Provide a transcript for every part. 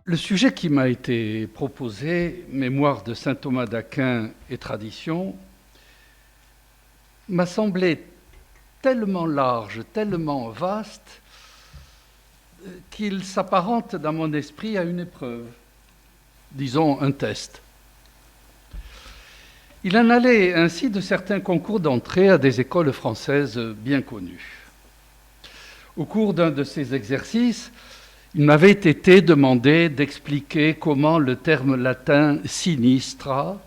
Le sujet qui m'a été proposé, Mémoire de saint Thomas d'Aquin et tradition, m'a semblé tellement large, tellement vaste, qu'il s'apparente dans mon esprit à une épreuve, disons un test. Il en allait ainsi de certains concours d'entrée à des écoles françaises bien connues. Au cours d'un de ces exercices, il m'avait été demandé d'expliquer comment le terme latin sinistra,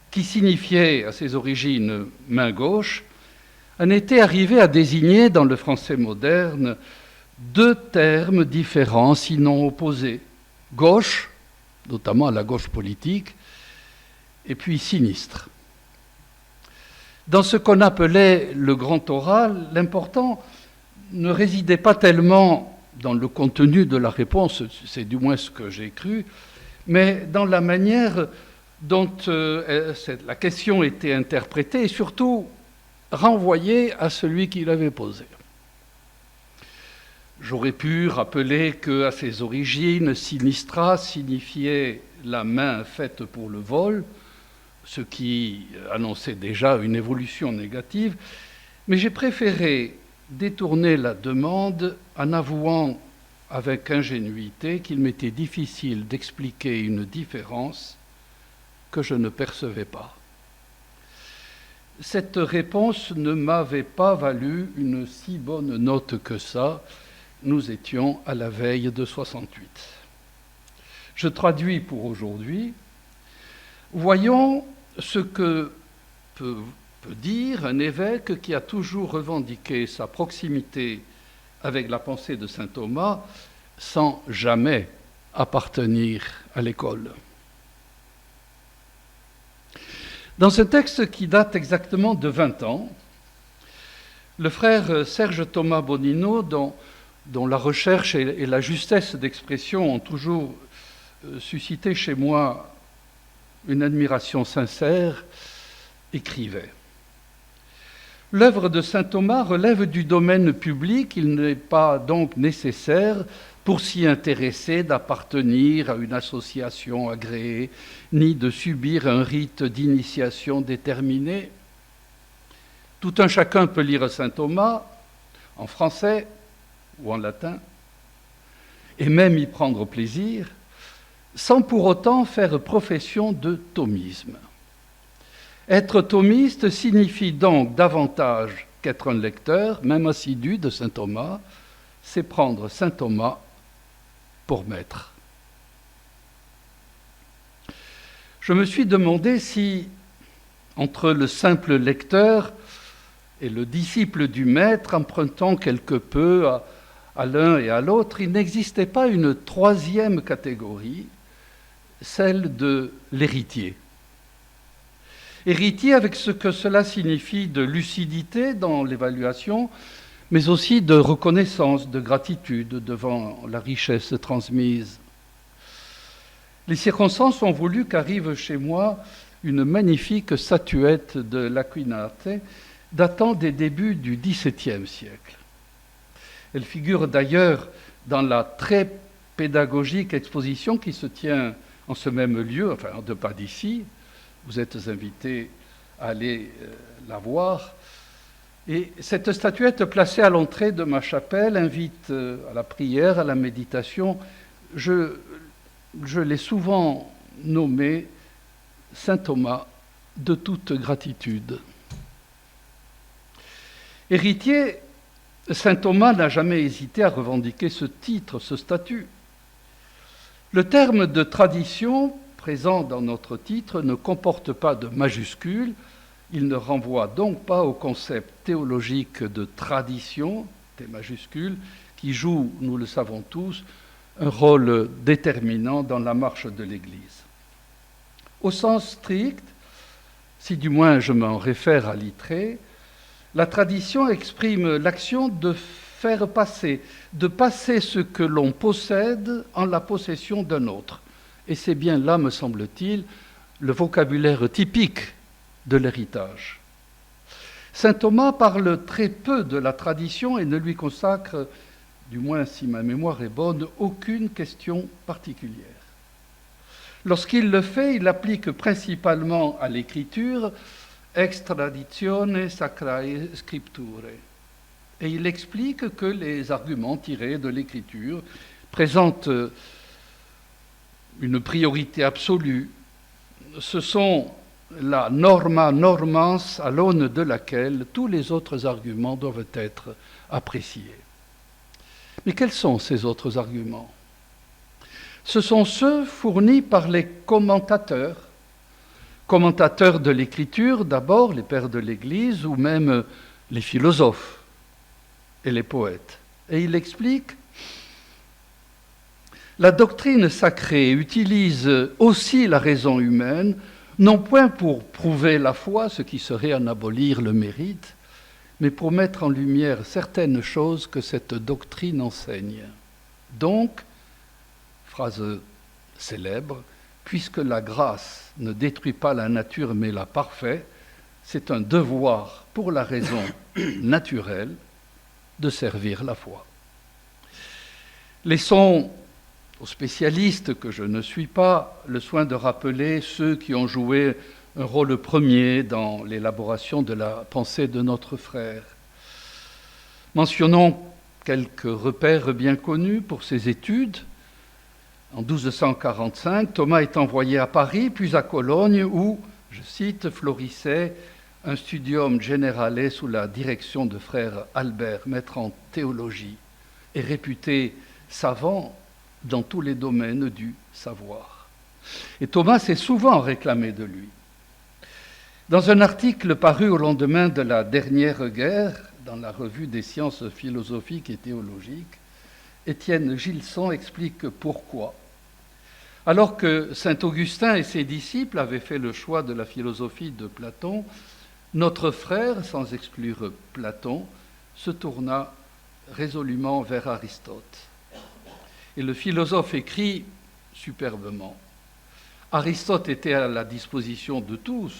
qui signifiait à ses origines main gauche, en était arrivé à désigner dans le français moderne deux termes différents, sinon opposés. Gauche, notamment à la gauche politique, et puis sinistre. Dans ce qu'on appelait le grand oral, l'important ne résidait pas tellement dans le contenu de la réponse, c'est du moins ce que j'ai cru, mais dans la manière dont la question était interprétée et surtout renvoyée à celui qui l'avait posée. J'aurais pu rappeler qu'à ses origines, sinistra signifiait la main faite pour le vol, ce qui annonçait déjà une évolution négative, mais j'ai préféré détourner la demande en avouant avec ingénuité qu'il m'était difficile d'expliquer une différence que je ne percevais pas. Cette réponse ne m'avait pas valu une si bonne note que ça. Nous étions à la veille de 68. Je traduis pour aujourd'hui. Voyons ce que peut dire un évêque qui a toujours revendiqué sa proximité avec la pensée de saint Thomas sans jamais appartenir à l'école. Dans ce texte qui date exactement de 20 ans, le frère Serge Thomas Bonino, dont la recherche et la justesse d'expression ont toujours suscité chez moi une admiration sincère, écrivait: l'œuvre de saint Thomas relève du domaine public, il n'est pas donc nécessaire pour s'y intéresser d'appartenir à une association agréée, ni de subir un rite d'initiation déterminé. Tout un chacun peut lire saint Thomas en français ou en latin, et même y prendre plaisir, sans pour autant faire profession de thomisme. Être thomiste signifie donc davantage qu'être un lecteur, même assidu, de saint Thomas, c'est prendre saint Thomas pour maître. Je me suis demandé si, entre le simple lecteur et le disciple du maître, empruntant quelque peu à l'un et à l'autre, il n'existait pas une troisième catégorie, celle de l'héritier. Héritier avec ce que cela signifie de lucidité dans l'évaluation, mais aussi de reconnaissance, de gratitude devant la richesse transmise. Les circonstances ont voulu qu'arrive chez moi une magnifique statuette de l'Aquinate datant des débuts du XVIIe siècle. Elle figure d'ailleurs dans la très pédagogique exposition qui se tient en ce même lieu, enfin de pas d'ici. Vous êtes invités à aller la voir. Et cette statuette placée à l'entrée de ma chapelle invite à la prière, à la méditation. Je l'ai souvent nommé saint Thomas de toute gratitude. Héritier, saint Thomas n'a jamais hésité à revendiquer ce titre, ce statut. Le terme de tradition présent dans notre titre ne comporte pas de majuscule. Il ne renvoie donc pas au concept théologique de tradition, T majuscule, qui joue, nous le savons tous, un rôle déterminant dans la marche de l'Église. Au sens strict, si du moins je m'en réfère à Littré, la tradition exprime l'action de faire passer, de passer ce que l'on possède en la possession d'un autre. Et c'est bien là, me semble-t-il, le vocabulaire typique de l'héritage. Saint Thomas parle très peu de la tradition et ne lui consacre du moins si ma mémoire est bonne, aucune question particulière. Lorsqu'il le fait, il applique principalement à l'écriture ex traditione sacrae scripturae. Et il explique que les arguments tirés de l'écriture présentent une priorité absolue. Ce sont la norma normans à l'aune de laquelle tous les autres arguments doivent être appréciés. Mais quels sont ces autres arguments? Ce sont ceux fournis par les commentateurs de l'écriture, d'abord les pères de l'Église, ou même les philosophes et les poètes. Et il explique: la doctrine sacrée utilise aussi la raison humaine, non point pour prouver la foi, ce qui serait en abolir le mérite, mais pour mettre en lumière certaines choses que cette doctrine enseigne. Donc, phrase célèbre, puisque la grâce ne détruit pas la nature mais la parfait, c'est un devoir pour la raison naturelle de servir la foi. Laissons aux spécialistes, que je ne suis pas, le soin de rappeler ceux qui ont joué un rôle premier dans l'élaboration de la pensée de notre frère. Mentionnons quelques repères bien connus pour ses études. En 1245, Thomas est envoyé à Paris, puis à Cologne, où, je cite, florissait un studium generale sous la direction de frère Albert, maître en théologie, et réputé savant dans tous les domaines du savoir. Et Thomas s'est souvent réclamé de lui. Dans un article paru au lendemain de la dernière guerre, dans la revue des sciences philosophiques et théologiques, Étienne Gilson explique pourquoi. Alors que saint Augustin et ses disciples avaient fait le choix de la philosophie de Platon, notre frère, sans exclure Platon, se tourna résolument vers Aristote. Et le philosophe écrit superbement: Aristote était à la disposition de tous,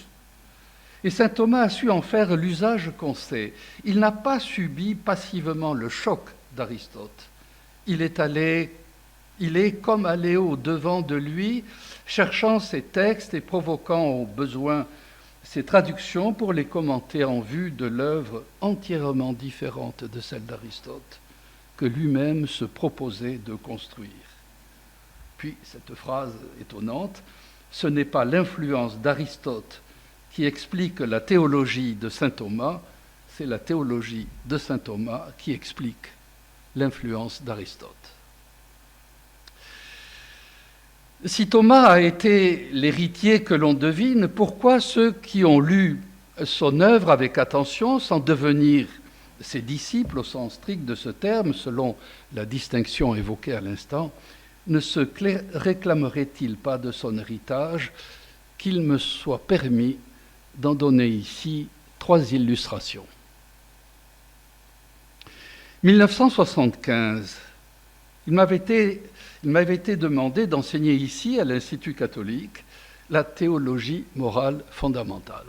et saint Thomas a su en faire l'usage qu'on sait. Il n'a pas subi passivement le choc d'Aristote. Il est comme allé au-devant de lui, cherchant ses textes et provoquant au besoin ses traductions pour les commenter en vue de l'œuvre entièrement différente de celle d'Aristote, que lui-même se proposait de construire. Puis, cette phrase étonnante, ce n'est pas l'influence d'Aristote qui explique la théologie de saint Thomas, c'est la théologie de saint Thomas qui explique l'influence d'Aristote. Si Thomas a été l'héritier que l'on devine, pourquoi ceux qui ont lu son œuvre avec attention, sans devenir ses disciples au sens strict de ce terme, selon la distinction évoquée à l'instant, ne se réclameraient-ils pas de son héritage? Qu'il me soit permis d'en donner ici 3 illustrations. 1975, il m'avait été demandé d'enseigner ici, à l'Institut catholique, la théologie morale fondamentale.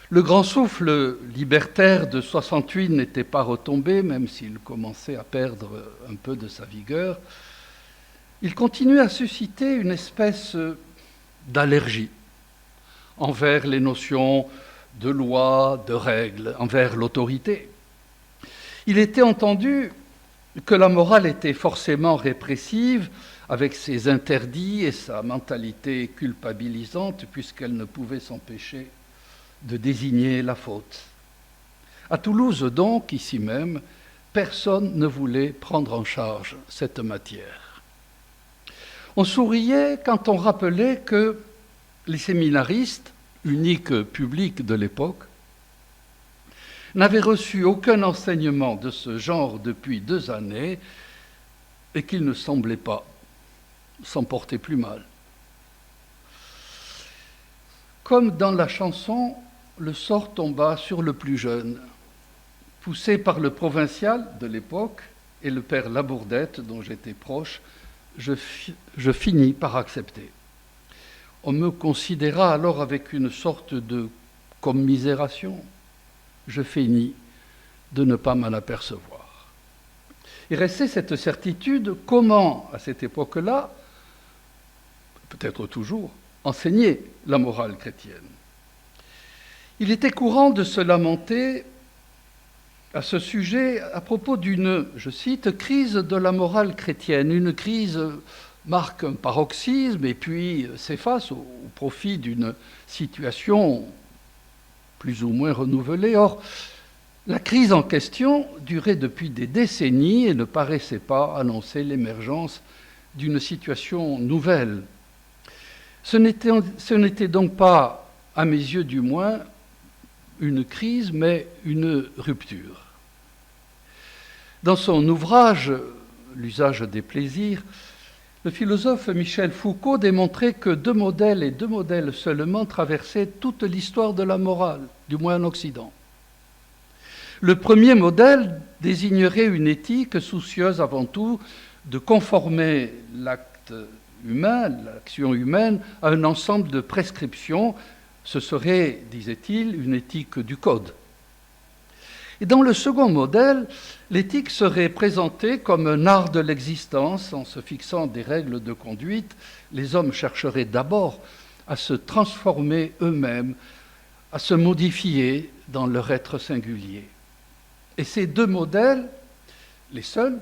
Le grand souffle libertaire de 68 n'était pas retombé, même s'il commençait à perdre un peu de sa vigueur. Il continuait à susciter une espèce d'allergie envers les notions de loi, de règles, envers l'autorité. Il était entendu que la morale était forcément répressive, avec ses interdits et sa mentalité culpabilisante, puisqu'elle ne pouvait s'empêcher de désigner la faute. À Toulouse, donc, ici même, personne ne voulait prendre en charge cette matière. On souriait quand on rappelait que les séminaristes, unique public de l'époque, n'avaient reçu aucun enseignement de ce genre depuis 2 années et qu'ils ne semblaient pas s'en porter plus mal. Comme dans la chanson, le sort tomba sur le plus jeune. Poussé par le provincial de l'époque et le père Labourdette, dont j'étais proche, je finis par accepter. On me considéra alors avec une sorte de commisération. Je feignis de ne pas m'en apercevoir. Il restait cette certitude, comment, à cette époque-là, peut-être toujours, enseigner la morale chrétienne. Il était courant de se lamenter à ce sujet à propos d'une, je cite, crise de la morale chrétienne. Une crise marque un paroxysme et puis s'efface au profit d'une situation plus ou moins renouvelée. Or, la crise en question durait depuis des décennies et ne paraissait pas annoncer l'émergence d'une situation nouvelle. Ce n'était donc pas, à mes yeux du moins, une crise, mais une rupture. Dans son ouvrage « L'usage des plaisirs », le philosophe Michel Foucault démontrait que deux modèles et deux modèles seulement traversaient toute l'histoire de la morale, du moins en Occident. Le premier modèle désignerait une éthique soucieuse avant tout de conformer l'acte humain, l'action humaine, à un ensemble de prescriptions. Ce serait, disait-il, une éthique du code. Et dans le second modèle, l'éthique serait présentée comme un art de l'existence. En se fixant des règles de conduite, les hommes chercheraient d'abord à se transformer eux-mêmes, à se modifier dans leur être singulier. Et ces deux modèles, les seuls,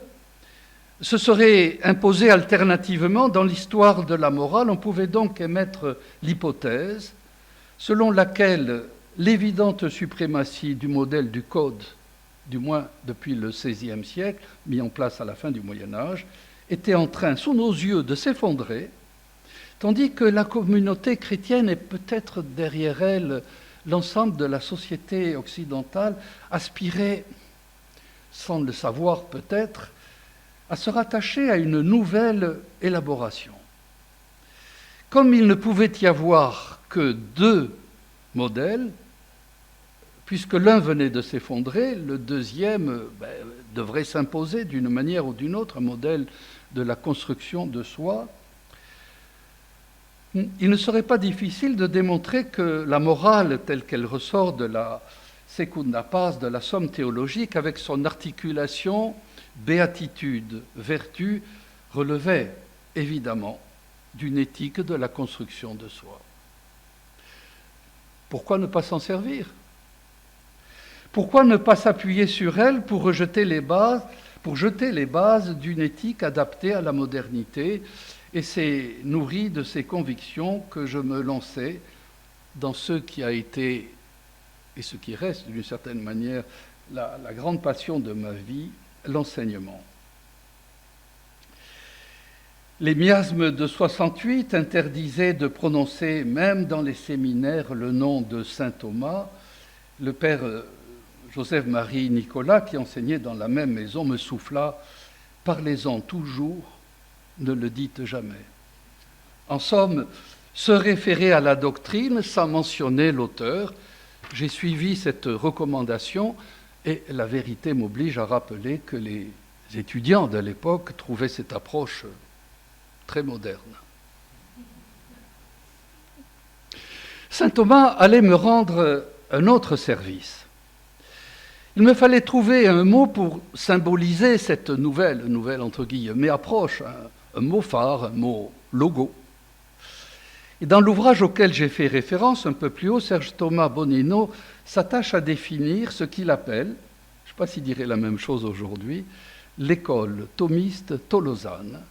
se seraient imposés alternativement dans l'histoire de la morale. On pouvait donc émettre l'hypothèse selon laquelle l'évidente suprématie du modèle du code, du moins depuis le XVIe siècle, mis en place à la fin du Moyen Âge, était en train, sous nos yeux, de s'effondrer, tandis que la communauté chrétienne et peut-être derrière elle l'ensemble de la société occidentale aspirait, sans le savoir peut-être, à se rattacher à une nouvelle élaboration. Comme il ne pouvait y avoir que deux modèles, puisque l'un venait de s'effondrer, le deuxième devrait s'imposer d'une manière ou d'une autre, un modèle de la construction de soi. Il ne serait pas difficile de démontrer que la morale telle qu'elle ressort de la Secunda Pars, de la somme théologique, avec son articulation béatitude, vertu, relevait évidemment d'une éthique de la construction de soi. Pourquoi ne pas s'en servir ? Pourquoi ne pas s'appuyer sur elle pour jeter les bases d'une éthique adaptée à la modernité ? Et c'est nourri de ces convictions que je me lançais dans ce qui a été, et ce qui reste d'une certaine manière, la grande passion de ma vie, l'enseignement. Les miasmes de 68 interdisaient de prononcer, même dans les séminaires, le nom de saint Thomas. Le père Joseph-Marie Nicolas, qui enseignait dans la même maison, me souffla « Parlez-en toujours, ne le dites jamais ». En somme, se référer à la doctrine sans mentionner l'auteur. J'ai suivi cette recommandation et la vérité m'oblige à rappeler que les étudiants de l'époque trouvaient cette approche très moderne. Saint Thomas allait me rendre un autre service. Il me fallait trouver un mot pour symboliser cette nouvelle entre guillemets, approche, un mot phare, un mot logo. Et dans l'ouvrage auquel j'ai fait référence un peu plus haut, Serge Thomas Bonino s'attache à définir ce qu'il appelle, je ne sais pas s'il dirait la même chose aujourd'hui, l'école thomiste tolosane,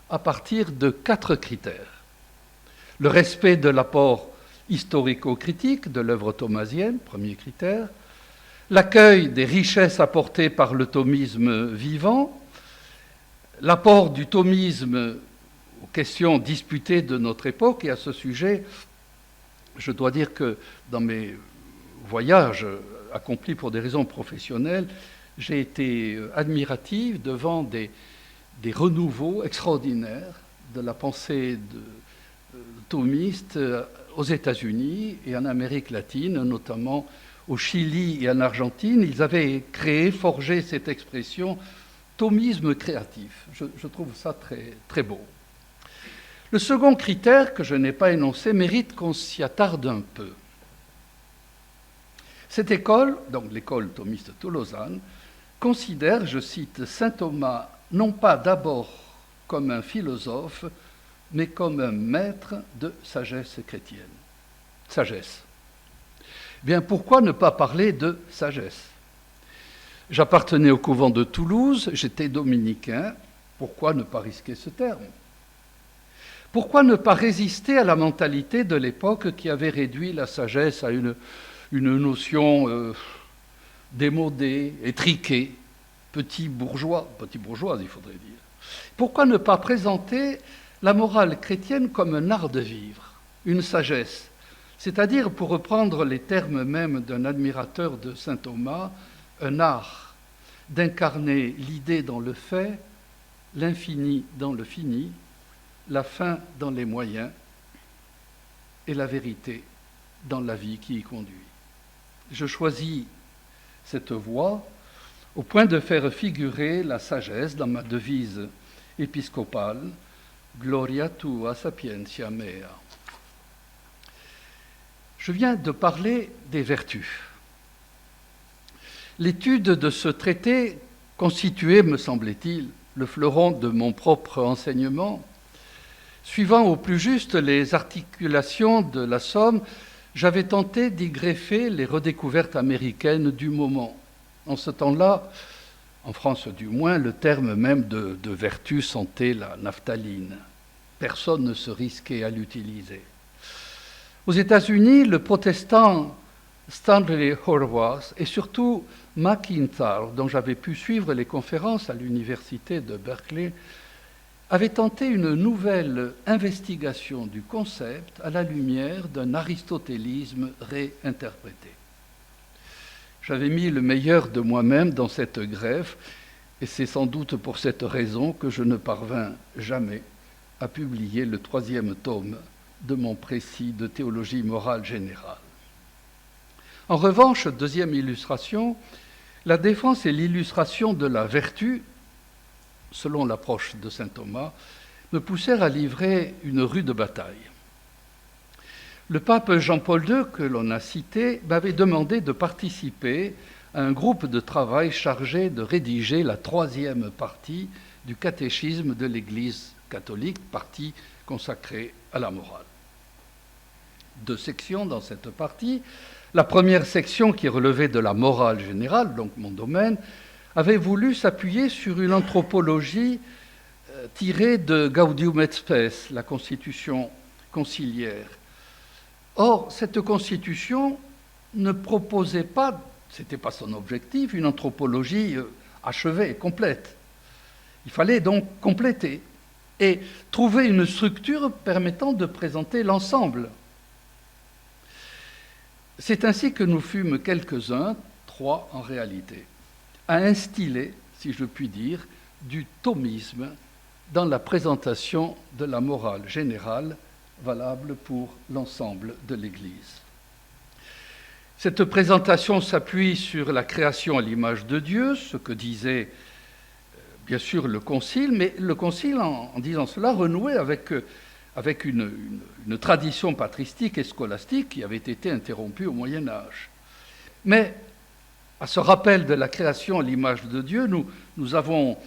à partir de 4 critères. Le respect de l'apport historico-critique de l'œuvre thomasienne, premier critère, l'accueil des richesses apportées par le thomisme vivant, l'apport du thomisme aux questions disputées de notre époque. Et à ce sujet, je dois dire que dans mes voyages accomplis pour des raisons professionnelles, j'ai été admiratif devant des renouveaux extraordinaires de la pensée thomiste aux États-Unis et en Amérique latine, notamment au Chili et en Argentine. Ils avaient créé, forgé cette expression thomisme créatif. Je trouve ça très, très beau. Le second critère, que je n'ai pas énoncé, mérite qu'on s'y attarde un peu. Cette école, donc l'école thomiste tolosane, considère, je cite, saint Thomas non pas d'abord comme un philosophe, mais comme un maître de sagesse chrétienne. Sagesse. Bien, pourquoi ne pas parler de sagesse? J'appartenais au couvent de Toulouse, j'étais dominicain, pourquoi ne pas risquer ce terme? Pourquoi ne pas résister à la mentalité de l'époque qui avait réduit la sagesse à une notion démodée, étriquée, bourgeoise, il faudrait dire. Pourquoi ne pas présenter la morale chrétienne comme un art de vivre, une sagesse, c'est-à-dire, pour reprendre les termes même d'un admirateur de saint Thomas, un art d'incarner l'idée dans le fait, l'infini dans le fini, la fin dans les moyens et la vérité dans la vie qui y conduit. Je choisis cette voie au point de faire figurer la sagesse dans ma devise épiscopale « Gloria tua sapientia mea ». Je viens de parler des vertus. L'étude de ce traité constituait, me semblait-il, le fleuron de mon propre enseignement. Suivant au plus juste les articulations de la Somme, j'avais tenté d'y greffer les redécouvertes américaines du moment. En ce temps-là, en France du moins, le terme même de vertu sentait la naphtaline. Personne ne se risquait à l'utiliser. Aux États-Unis, le protestant Stanley Hauerwas et surtout McIntyre, dont j'avais pu suivre les conférences à l'université de Berkeley, avaient tenté une nouvelle investigation du concept à la lumière d'un aristotélisme réinterprété. J'avais mis le meilleur de moi-même dans cette greffe, et c'est sans doute pour cette raison que je ne parvins jamais à publier le 3e tome de mon précis de théologie morale générale. En revanche, deuxième illustration, la défense et l'illustration de la vertu, selon l'approche de saint Thomas, me poussèrent à livrer une rude bataille. Le pape Jean-Paul II, que l'on a cité, m'avait demandé de participer à un groupe de travail chargé de rédiger la 3e partie du catéchisme de l'Église catholique, partie consacrée à la morale. 2 sections dans cette partie. La première section, qui relevait de la morale générale, donc mon domaine, avait voulu s'appuyer sur une anthropologie tirée de Gaudium et Spes, la constitution conciliaire. Or, cette constitution ne proposait pas, ce n'était pas son objectif, une anthropologie achevée, complète. Il fallait donc compléter et trouver une structure permettant de présenter l'ensemble. C'est ainsi que nous fûmes quelques-uns, 3 en réalité, à instiller, si je puis dire, du thomisme dans la présentation de la morale générale valable pour l'ensemble de l'Église. Cette présentation s'appuie sur la création à l'image de Dieu, ce que disait bien sûr le Concile, mais le Concile, en disant cela, renouait avec une tradition patristique et scolastique qui avait été interrompue au Moyen Âge. Mais à ce rappel de la création à l'image de Dieu, nous avons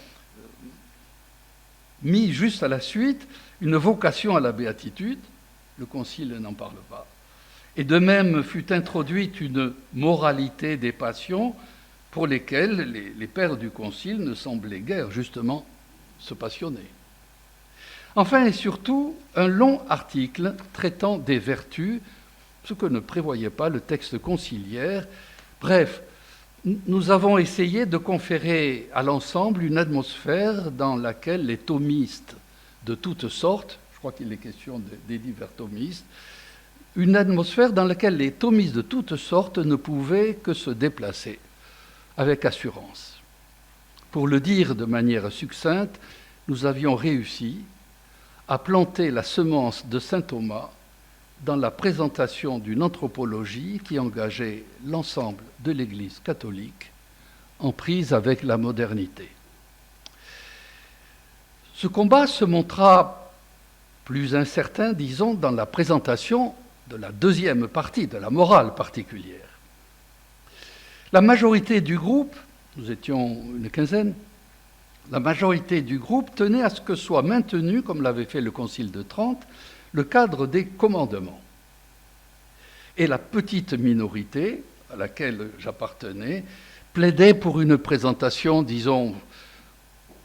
mis juste à la suite une vocation à la béatitude, le Concile n'en parle pas, et de même fut introduite une moralité des passions pour lesquelles les pères du Concile ne semblaient guère justement se passionner. Enfin et surtout, un long article traitant des vertus, ce que ne prévoyait pas le texte conciliaire. Bref, nous avons essayé de conférer à l'ensemble une atmosphère dans laquelle les thomistes de toutes sortes, je crois qu'il est question des divers thomistes, une atmosphère dans laquelle les thomistes de toutes sortes ne pouvaient que se déplacer avec assurance. Pour le dire de manière succincte, nous avions réussi à planter la semence de saint Thomas dans la présentation d'une anthropologie qui engageait l'ensemble de l'Église catholique en prise avec la modernité. Ce combat se montra plus incertain, disons, dans la présentation de la 2e partie, de la morale particulière. La majorité du groupe nous étions une quinzaine, la majorité du groupe tenait à ce que soit maintenu, comme l'avait fait le Concile de Trente, le cadre des commandements. Et la petite minorité à laquelle j'appartenais plaidait pour une présentation, disons,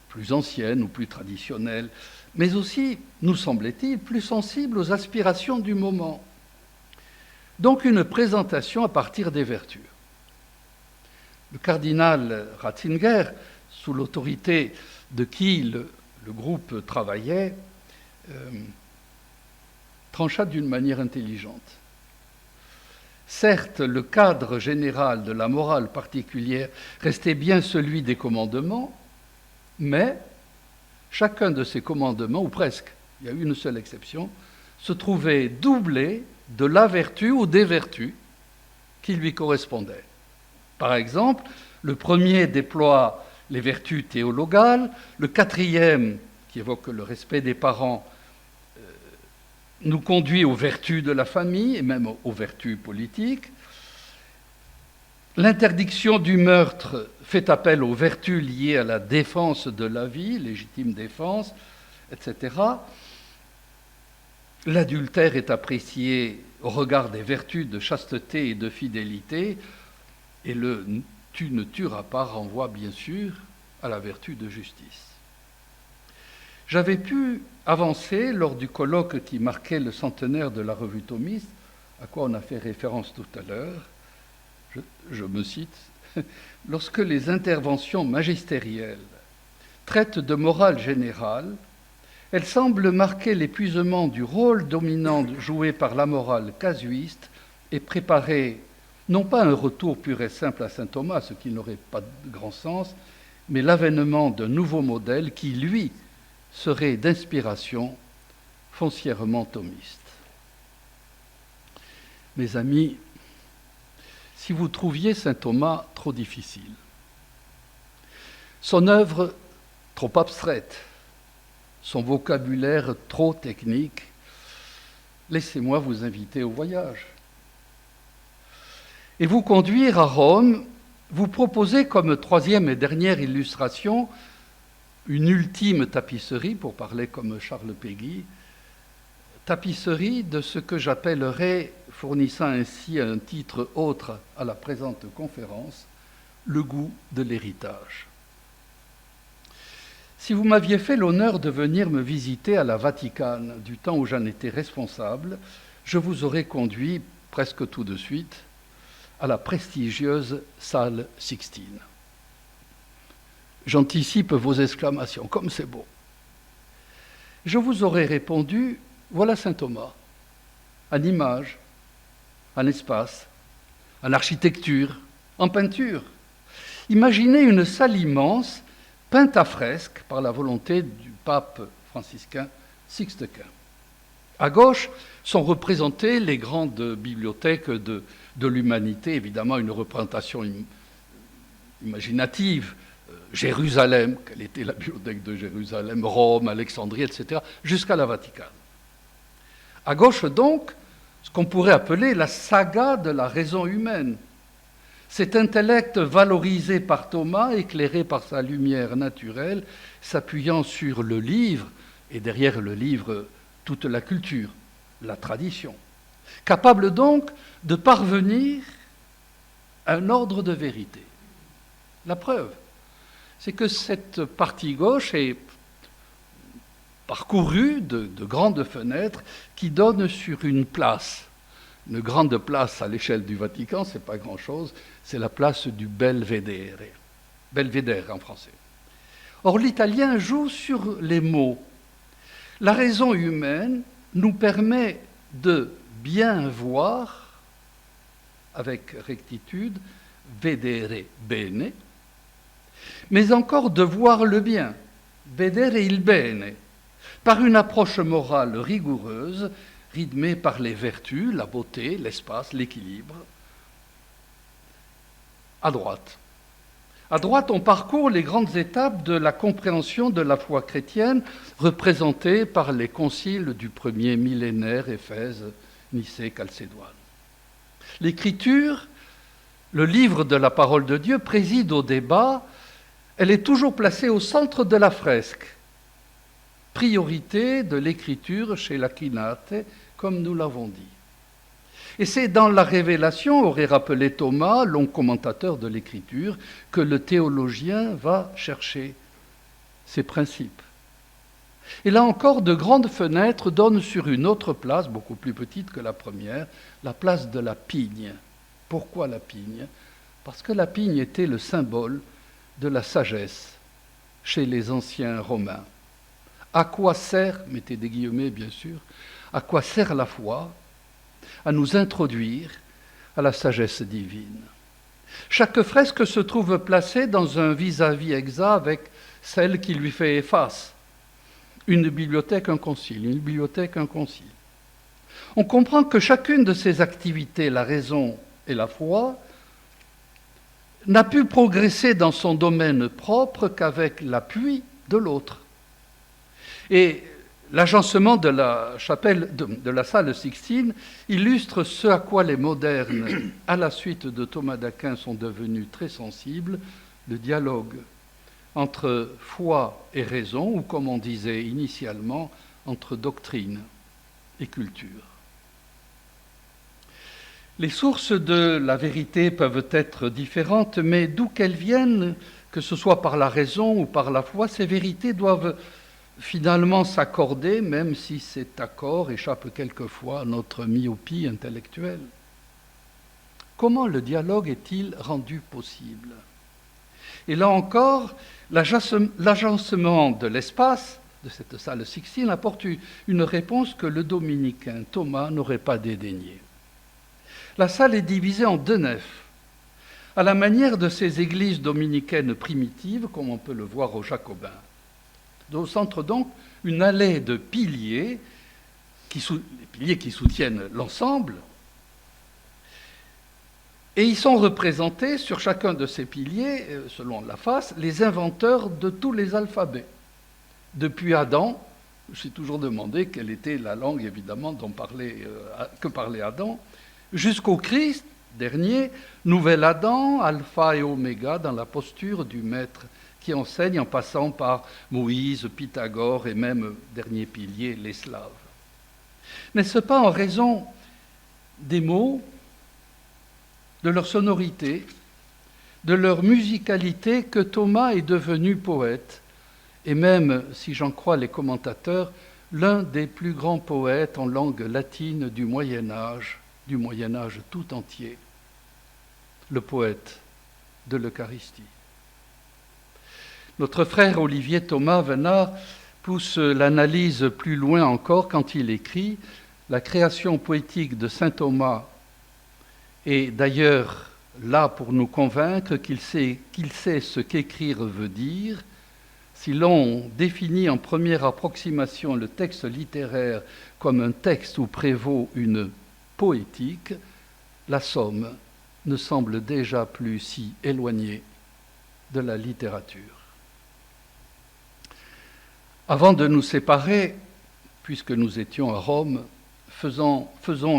plus ancienne ou plus traditionnelle, mais aussi, nous semblait-il, plus sensible aux aspirations du moment. Donc une présentation à partir des vertus. Le cardinal Ratzinger, sous l'autorité de qui le groupe travaillait, trancha d'une manière intelligente. Certes, le cadre général de la morale particulière restait bien celui des commandements, mais chacun de ces commandements, ou presque, il y a eu une seule exception, se trouvait doublé de la vertu ou des vertus qui lui correspondaient. Par exemple, le premier déploie les vertus théologales, le quatrième, qui évoque le respect des parents, nous conduit aux vertus de la famille et même aux vertus politiques. L'interdiction du meurtre fait appel aux vertus liées à la défense de la vie, légitime défense, etc. L'adultère est apprécié au regard des vertus de chasteté et de fidélité, et le « tu ne tueras pas » renvoie bien sûr à la vertu de justice. J'avais pu avancer lors du colloque qui marquait le centenaire de la revue thomiste, à quoi on a fait référence tout à l'heure, je me cite, « Lorsque les interventions magistérielles traitent de morale générale, elles semblent marquer l'épuisement du rôle dominant joué par la morale casuiste et préparer non pas un retour pur et simple à saint Thomas, ce qui n'aurait pas de grand sens, mais l'avènement d'un nouveau modèle qui, lui, serait d'inspiration foncièrement thomiste. Mes amis, si vous trouviez saint Thomas trop difficile, son œuvre trop abstraite, son vocabulaire trop technique, laissez-moi vous inviter au voyage et vous conduire à Rome, vous proposer comme troisième et dernière illustration une ultime tapisserie, pour parler comme Charles Péguy, tapisserie de ce que j'appellerais, fournissant ainsi un titre autre à la présente conférence, le goût de l'héritage. Si vous m'aviez fait l'honneur de venir me visiter à la Vaticane du temps où j'en étais responsable, je vous aurais conduit presque tout de suite à la prestigieuse salle Sixtine. J'anticipe vos exclamations, comme c'est beau. Je vous aurais répondu, voilà saint Thomas, en image, en espace, en architecture, en peinture. Imaginez une salle immense, peinte à fresque par la volonté du pape franciscain Sixte Quint. À gauche sont représentées les grandes bibliothèques de l'humanité, évidemment une représentation imaginative, Jérusalem, quelle était la bibliothèque de Jérusalem, Rome, Alexandrie, etc., jusqu'à la Vatican. À gauche donc, ce qu'on pourrait appeler la saga de la raison humaine. Cet intellect valorisé par Thomas, éclairé par sa lumière naturelle, s'appuyant sur le livre, et derrière le livre, toute la culture, la tradition. Capable donc de parvenir à un ordre de vérité. La preuve, c'est que cette partie gauche est parcourue de grandes fenêtres qui donnent sur une place. Une grande place à l'échelle du Vatican, ce n'est pas grand-chose, c'est la place du Belvedere. Belvedere en français. Or, l'italien joue sur les mots. La raison humaine nous permet de bien voir, avec rectitude, vedere bene, mais encore de voir le bien, vedere il bene, par une approche morale rigoureuse, rythmée par les vertus, la beauté, l'espace, l'équilibre. À droite. À droite, on parcourt les grandes étapes de la compréhension de la foi chrétienne, représentées par les conciles du premier millénaire, Éphèse, Nicée, Chalcédoine. L'écriture le livre de la parole de Dieu préside au débat, elle est toujours placée au centre de la fresque. Priorité de l'écriture chez l'Aquinate, comme nous l'avons dit. Et c'est dans la révélation, aurait rappelé Thomas, long commentateur de l'écriture, que le théologien va chercher ses principes. Et là encore, de grandes fenêtres donnent sur une autre place, beaucoup plus petite que la première, la place de la pigne. Pourquoi la pigne ? Parce que la pigne était le symbole de la sagesse chez les anciens Romains. À quoi sert, mettez des guillemets bien sûr, à quoi sert la foi ? À nous introduire à la sagesse divine. Chaque fresque se trouve placée dans un vis-à-vis exact avec celle qui lui fait face. Une bibliothèque, un concile, une bibliothèque, un concile. On comprend que chacune de ces activités, la raison et la foi, n'a pu progresser dans son domaine propre qu'avec l'appui de l'autre. Et l'agencement de la chapelle, de la salle Sixtine illustre ce à quoi les modernes, à la suite de Thomas d'Aquin, sont devenus très sensibles, le dialogue entre foi et raison, ou comme on disait initialement, entre doctrine et culture. Les sources de la vérité peuvent être différentes, mais d'où qu'elles viennent, que ce soit par la raison ou par la foi, ces vérités doivent finalement s'accorder, même si cet accord échappe quelquefois à notre myopie intellectuelle. Comment le dialogue est-il rendu possible ? Et là encore, l'agencement de l'espace de cette salle Sixtine apporte une réponse que le dominicain Thomas n'aurait pas dédaignée. La salle est divisée en deux nefs, à la manière de ces églises dominicaines primitives, comme on peut le voir aux Jacobins. Au centre donc, une allée de piliers, les piliers qui soutiennent l'ensemble, et ils sont représentés sur chacun de ces piliers, selon la face, les inventeurs de tous les alphabets. Depuis Adam, je me suis toujours demandé quelle était la langue évidemment que parlait Adam, jusqu'au Christ, dernier, nouvel Adam, alpha et oméga, dans la posture du maître qui enseigne en passant par Moïse, Pythagore et même, dernier pilier, les Slaves. N'est-ce pas en raison des mots, de leur sonorité, de leur musicalité que Thomas est devenu poète, et même, si j'en crois les commentateurs, l'un des plus grands poètes en langue latine du Moyen Âge tout entier, le poète de l'Eucharistie. Notre frère Olivier Thomas Venard pousse l'analyse plus loin encore quand il écrit « La création poétique de saint Thomas est d'ailleurs là pour nous convaincre qu'il sait ce qu'écrire veut dire. Si l'on définit en première approximation le texte littéraire comme un texte où prévaut une poétique, la somme ne semble déjà plus si éloignée de la littérature. » Avant de nous séparer, puisque nous étions à Rome, faisons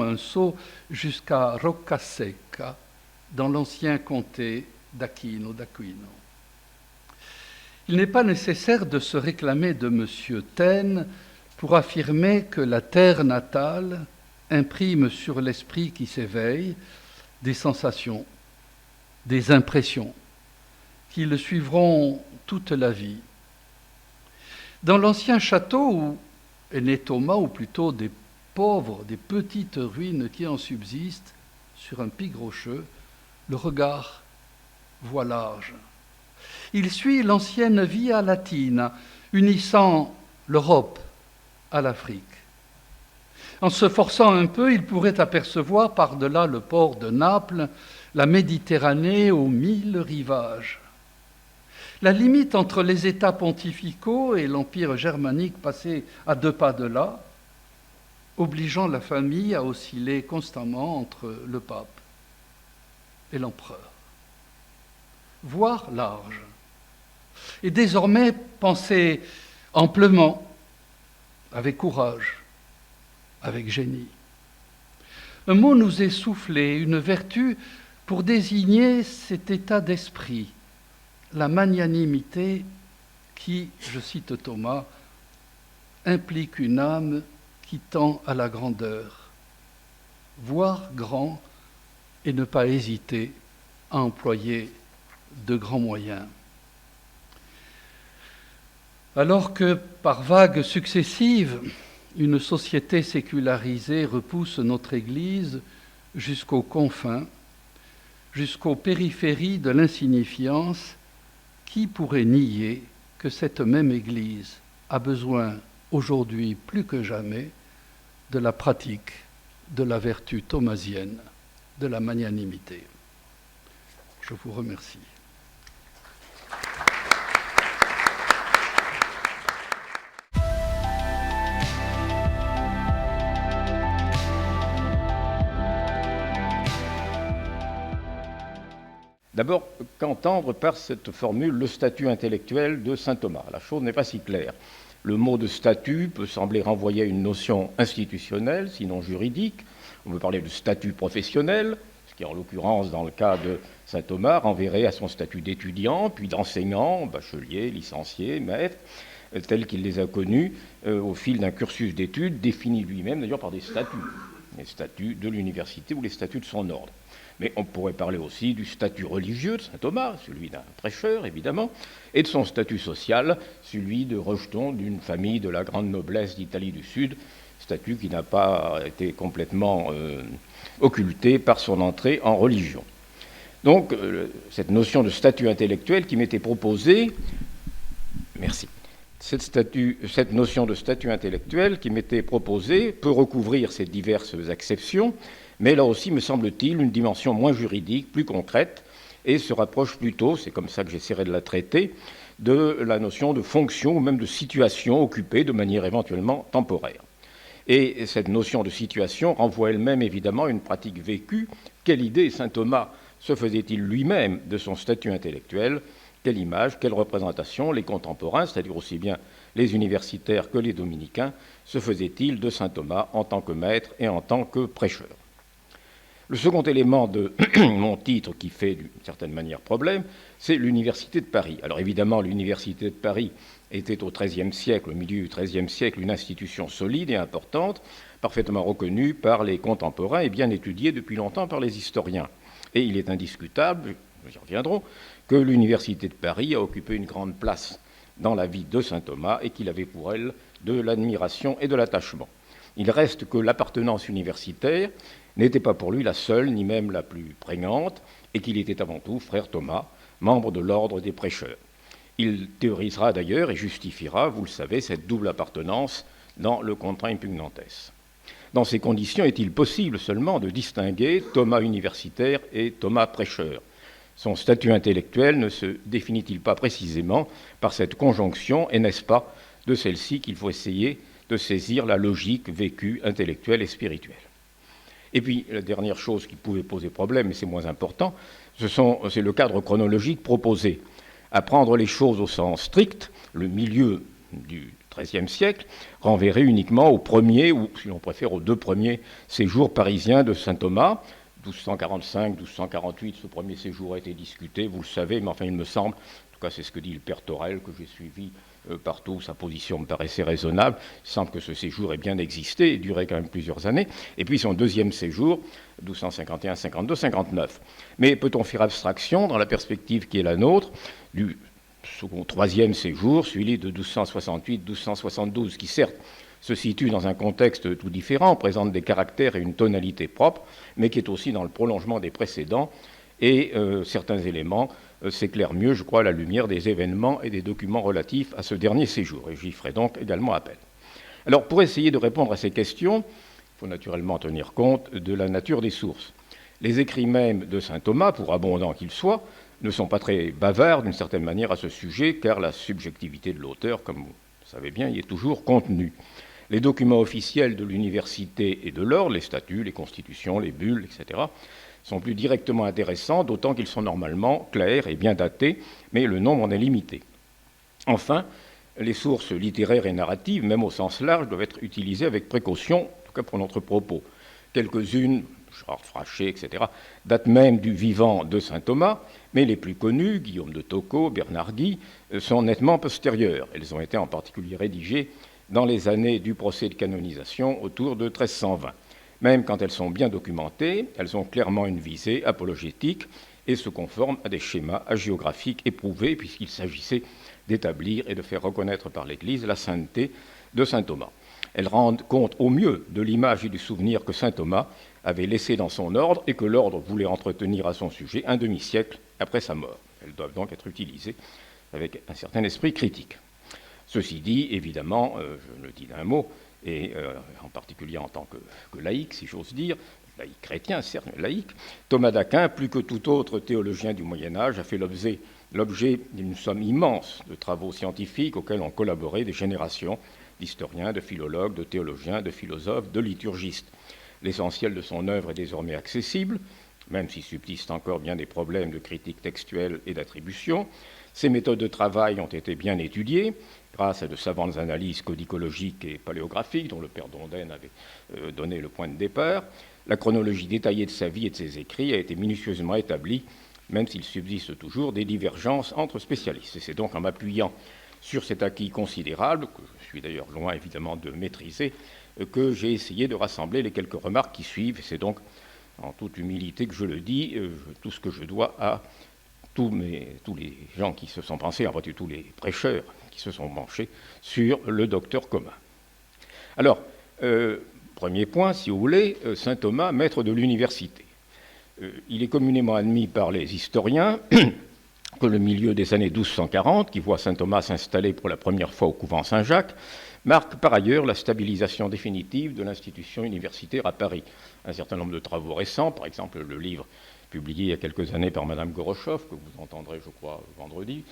un saut jusqu'à Roccasecca, dans l'ancien comté d'Aquino. Il n'est pas nécessaire de se réclamer de M. Taine pour affirmer que la terre natale imprime sur l'esprit qui s'éveille des sensations, des impressions, qui le suivront toute la vie. Dans l'ancien château où est né Thomas, ou plutôt des pauvres, des petites ruines qui en subsistent, sur un pic rocheux, le regard voit large. Il suit l'ancienne Via Latina, unissant l'Europe à l'Afrique. En se forçant un peu, il pourrait apercevoir par-delà le port de Naples la Méditerranée aux 1000 rivages. La limite entre les États pontificaux et l'Empire germanique passait à 2 pas de là, obligeant la famille à osciller constamment entre le pape et l'empereur. Voir large. Et désormais penser amplement, avec courage, avec génie. Un mot nous est soufflé, une vertu pour désigner cet état d'esprit, la magnanimité qui, je cite Thomas, implique une âme qui tend à la grandeur, voir grand et ne pas hésiter à employer de grands moyens. Alors que, par vagues successives, une société sécularisée repousse notre Église jusqu'aux confins, jusqu'aux périphéries de l'insignifiance, qui pourrait nier que cette même Église a besoin, aujourd'hui plus que jamais, de la pratique de la vertu thomasienne, de la magnanimité. Je vous remercie. D'abord, qu'entendre par cette formule le statut intellectuel de saint Thomas? La chose n'est pas si claire. Le mot de statut peut sembler renvoyer à une notion institutionnelle, sinon juridique. On peut parler de statut professionnel, ce qui, en l'occurrence, dans le cas de saint Thomas, renverrait à son statut d'étudiant, puis d'enseignant, bachelier, licencié, maître, tels qu'il les a connus au fil d'un cursus d'études, défini lui-même d'ailleurs par des statuts, les statuts de l'université ou les statuts de son ordre. Mais on pourrait parler aussi du statut religieux de saint Thomas, celui d'un prêcheur, évidemment, et de son statut social, celui de rejeton d'une famille de la grande noblesse d'Italie du Sud, statut qui n'a pas été complètement occulté par son entrée en religion. Donc, cette notion de statut intellectuel qui m'était proposée, merci, cette notion de statut intellectuel qui m'était proposée peut recouvrir ces diverses acceptions, mais là aussi, me semble-t-il, une dimension moins juridique, plus concrète, et se rapproche plutôt, c'est comme ça que j'essaierai de la traiter, de la notion de fonction ou même de situation occupée de manière éventuellement temporaire. Et cette notion de situation renvoie elle-même évidemment à une pratique vécue. Quelle idée saint Thomas se faisait-il lui-même de son statut intellectuel? Quelle image, quelle représentation les contemporains, c'est-à-dire aussi bien les universitaires que les dominicains, se faisaient-ils de saint Thomas en tant que maître et en tant que prêcheur? Le second élément de mon titre qui fait d'une certaine manière problème, c'est l'Université de Paris. Alors évidemment, l'Université de Paris était au XIIIe siècle, au milieu du XIIIe siècle, une institution solide et importante, parfaitement reconnue par les contemporains et bien étudiée depuis longtemps par les historiens. Et il est indiscutable, nous y reviendrons, que l'Université de Paris a occupé une grande place dans la vie de saint Thomas et qu'il avait pour elle de l'admiration et de l'attachement. Il reste que l'appartenance universitaire n'était pas pour lui la seule, ni même la plus prégnante, et qu'il était avant tout frère Thomas, membre de l'ordre des prêcheurs. Il théorisera d'ailleurs et justifiera, vous le savez, cette double appartenance dans le Contra Impugnantes. Dans ces conditions, est-il possible seulement de distinguer Thomas universitaire et Thomas prêcheur? Son statut intellectuel ne se définit-il pas précisément par cette conjonction, et n'est-ce pas de celle-ci qu'il faut essayer de saisir la logique vécue, intellectuelle et spirituelle? Et puis, la dernière chose qui pouvait poser problème, mais c'est moins important, c'est le cadre chronologique proposé. À prendre les choses au sens strict, le milieu du XIIIe siècle renverrait uniquement au premier, ou si l'on préfère aux deux premiers séjours parisiens de saint Thomas. 1245-1248, ce premier séjour a été discuté, vous le savez, mais enfin il me semble, en tout cas c'est ce que dit le père Torel, que j'ai suivi partout où sa position me paraissait raisonnable, il semble que ce séjour ait bien existé et duré quand même plusieurs années, et puis son deuxième séjour, 1251, 52, 59. Mais peut-on faire abstraction, dans la perspective qui est la nôtre, du troisième séjour, celui de 1268-1272, qui certes se situe dans un contexte tout différent, présente des caractères et une tonalité propre, mais qui est aussi dans le prolongement des précédents, et certains éléments s'éclairent mieux, je crois, à la lumière des événements et des documents relatifs à ce dernier séjour, et j'y ferai donc également appel. Alors, pour essayer de répondre à ces questions, il faut naturellement tenir compte de la nature des sources. Les écrits même de saint Thomas, pour abondants qu'ils soient, ne sont pas très bavards d'une certaine manière à ce sujet, car la subjectivité de l'auteur, comme vous le savez bien, y est toujours contenue. Les documents officiels de l'université et de l'ordre, les statuts, les constitutions, les bulles, etc., sont plus directement intéressants, d'autant qu'ils sont normalement clairs et bien datés, mais le nombre en est limité. Enfin, les sources littéraires et narratives, même au sens large, doivent être utilisées avec précaution, en tout cas pour notre propos. Quelques-unes, Gerard Frachet, etc., datent même du vivant de saint Thomas, mais les plus connus, Guillaume de Tocco, Bernard Guy, sont nettement postérieures. Elles ont été en particulier rédigées dans les années du procès de canonisation autour de 1320. Même quand elles sont bien documentées, elles ont clairement une visée apologétique et se conforment à des schémas hagiographiques éprouvés, puisqu'il s'agissait d'établir et de faire reconnaître par l'Église la sainteté de saint Thomas. Elles rendent compte au mieux de l'image et du souvenir que saint Thomas avait laissé dans son ordre et que l'ordre voulait entretenir à son sujet un demi-siècle après sa mort. Elles doivent donc être utilisées avec un certain esprit critique. Ceci dit, évidemment, je le dis d'un mot, et en particulier en tant que laïc, si j'ose dire, laïc chrétien, certes, mais laïc, Thomas d'Aquin, plus que tout autre théologien du Moyen-Âge, a fait l'objet d'une somme immense de travaux scientifiques auxquels ont collaboré des générations d'historiens, de philologues, de théologiens, de philosophes, de liturgistes. L'essentiel de son œuvre est désormais accessible, même s'il subsiste encore bien des problèmes de critique textuelle et d'attribution. Ses méthodes de travail ont été bien étudiées, grâce à de savantes analyses codicologiques et paléographiques, dont le père Dondène avait donné le point de départ. La chronologie détaillée de sa vie et de ses écrits a été minutieusement établie, même s'il subsiste toujours des divergences entre spécialistes. Et c'est donc en m'appuyant sur cet acquis considérable, que je suis d'ailleurs loin évidemment de maîtriser, que j'ai essayé de rassembler les quelques remarques qui suivent. Et c'est donc en toute humilité que je le dis, tout ce que je dois à tous les gens qui se sont pensés, en fait tous les prêcheurs qui se sont penchés sur le docteur commun. Alors, premier point, si vous voulez, saint Thomas, maître de l'université. Il est communément admis par les historiens que le milieu des années 1240, qui voit saint Thomas s'installer pour la première fois au couvent Saint-Jacques, marque par ailleurs la stabilisation définitive de l'institution universitaire à Paris. Un certain nombre de travaux récents, par exemple le livre publié il y a quelques années par Madame Gorochoff, que vous entendrez, je crois, vendredi,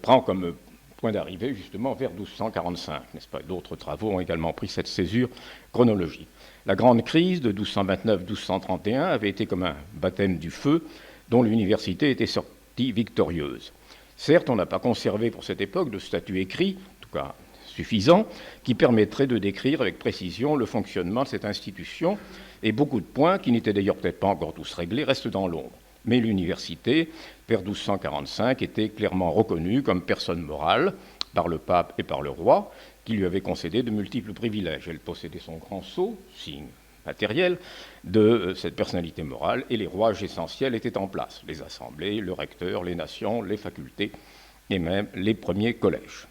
prend comme point d'arrivée justement vers 1245, n'est-ce pas? D'autres travaux ont également pris cette césure chronologique. La grande crise de 1229-1231 avait été comme un baptême du feu dont l'université était sortie victorieuse. Certes, on n'a pas conservé pour cette époque de statut écrit, en tout cas suffisant, qui permettrait de décrire avec précision le fonctionnement de cette institution, et beaucoup de points, qui n'étaient d'ailleurs peut-être pas encore tous réglés, restent dans l'ombre. Mais l'université, vers 1245, était clairement reconnue comme personne morale par le pape et par le roi, qui lui avait concédé de multiples privilèges. Elle possédait son grand sceau, signe matériel de cette personnalité morale, et les rouages essentiels étaient en place, les assemblées, le recteur, les nations, les facultés, et même les premiers collèges.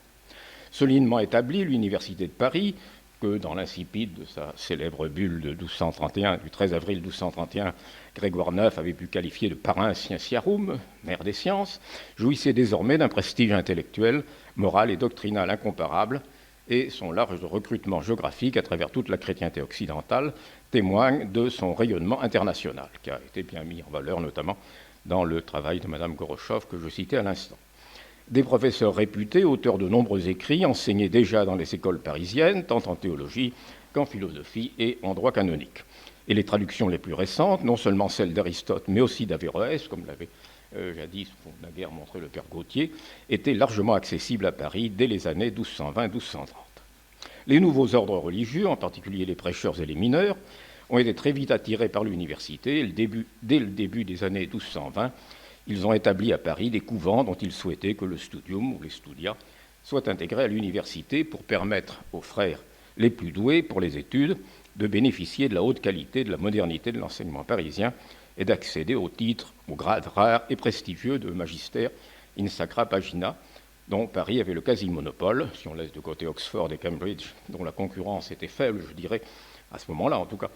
Solidement établie, l'université de Paris, que dans l'insipide de sa célèbre bulle de 1231, du 13 avril 1231, Grégoire IX avait pu qualifier de parin scientiarum, mère des sciences, jouissait désormais d'un prestige intellectuel, moral et doctrinal incomparable, et son large recrutement géographique à travers toute la chrétienté occidentale témoigne de son rayonnement international, qui a été bien mis en valeur notamment dans le travail de Madame Gorochoff que je citais à l'instant. Des professeurs réputés, auteurs de nombreux écrits, enseignaient déjà dans les écoles parisiennes, tant en théologie qu'en philosophie et en droit canonique. Et les traductions les plus récentes, non seulement celles d'Aristote, mais aussi d'Averroès, comme l'avait jadis, naguère montré le père Gautier, étaient largement accessibles à Paris dès les années 1220-1230. Les nouveaux ordres religieux, en particulier les prêcheurs et les mineurs, ont été très vite attirés par l'université. Dès le début des années 1220, ils ont établi à Paris des couvents dont ils souhaitaient que le studium ou les studia soient intégrés à l'université pour permettre aux frères les plus doués pour les études de bénéficier de la haute qualité, de la modernité de l'enseignement parisien et d'accéder aux titres, aux grades rares et prestigieux de magistère in sacra pagina, dont Paris avait le quasi-monopole, si on laisse de côté Oxford et Cambridge, dont la concurrence était faible, je dirais, à ce moment-là en tout cas,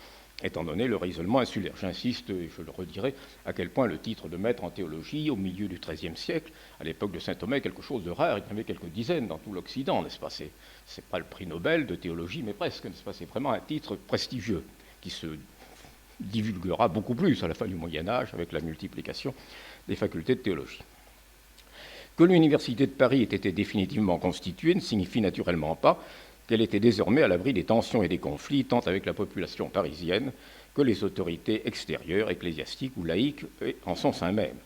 étant donné leur isolement insulaire. J'insiste, et je le redirai, à quel point le titre de maître en théologie, au milieu du XIIIe siècle, à l'époque de saint Thomas, est quelque chose de rare. Il y en avait quelques dizaines dans tout l'Occident, n'est-ce pas? C'est pas le prix Nobel de théologie, mais presque, n'est-ce pas? C'est vraiment un titre prestigieux qui se divulguera beaucoup plus à la fin du Moyen-Âge avec la multiplication des facultés de théologie. Que l'université de Paris ait été définitivement constituée ne signifie naturellement pas qu'elle était désormais à l'abri des tensions et des conflits, tant avec la population parisienne que les autorités extérieures, ecclésiastiques ou laïques, en son sein même.